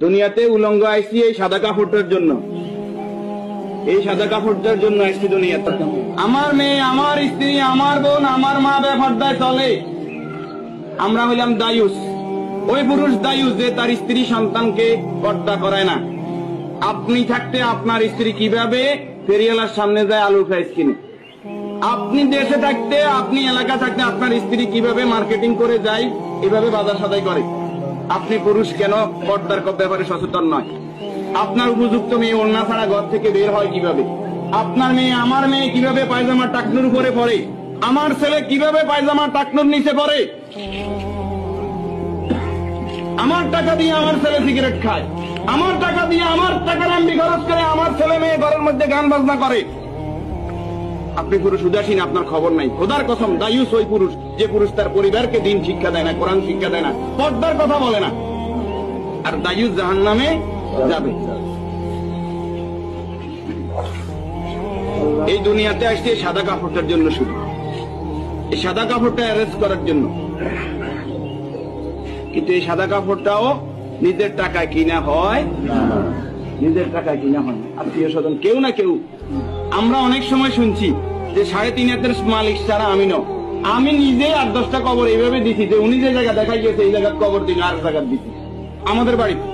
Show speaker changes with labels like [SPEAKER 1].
[SPEAKER 1] দুনিয়াতে উলঙ্গ আইসি এই সাদা কাপড়টার জন্য, এই সাদা কাপড়টার জন্য আইসি দুনিয়াতে। আমার মেয়ে, আমার স্ত্রী, আমার বোন, আমার মা বেপরদায় চলে, আমরা হইলাম দায়ুস। ওই পুরুষ দায়ুস যে তার স্ত্রী সন্তানকে পর্দা করায় না। আপনি থাকতে আপনার স্ত্রী কিভাবে ফেরিওয়ালার সামনে যায় আলুর প্রাইস কিনে? আপনি দেশে থাকতে, আপনি এলাকা থাকতে আপনার স্ত্রী কিভাবে মার্কেটিং করে যায়, এভাবে বাজার সদাই করে? আপনি পুরুষ কেন পর্দার ব্যাপারে সচেতন নয়? আপনার উপযুক্ত মেয়ে ওড়না ছাড়া ঘর থেকে বের হয় কিভাবে? আপনার মেয়ে, আমার মেয়ে কিভাবে পায়জামা টাকনুর উপরে পড়ে? আমার ছেলে কিভাবে পায়জামা টাকনুর নিচে পড়ে? আমার টাকা দিয়ে আমার ছেলে সিগারেট খায়, আমার টাকা দিয়ে আমার টাকার এমবি খরচ করে আমার ছেলে মেয়ে ঘরের মধ্যে গান বাজনা করে। আপনি পুরুষ উদাসীন, আপনার খবর নাই। খোদার কসম, দায়ুস ওই পুরুষ যে পুরুষ তার পরিবারকে দিন শিক্ষা দেয় না, কোরআন শিক্ষা দেয় না, পর্দার কথা বলে না, আর দায়ুস জাহান্নামে যাবে। এই দুনিয়াতে আসছে সাদা কাপড়টার জন্য, শুধু এই সাদা কাপড়টা অ্যারেস্ট করার জন্য। কিন্তু এই সাদা কাপড়টাও নিজের টাকায় কিনা হয়, নিজের টাকায় কিনা হয়, আত্মীয় স্বজন কেউ না কেউ। আমরা অনেক সময় শুনছি যে 3.5 হাতের মালিক ছাড়া আমি ন, আমি নিজে 8-10টা কবর এইভাবে দিছি যে উনি যে জায়গা দেখাই গেছে এই জায়গার কবর দিন আর জায়গা দিচ্ছি আমাদের বাড়িতে।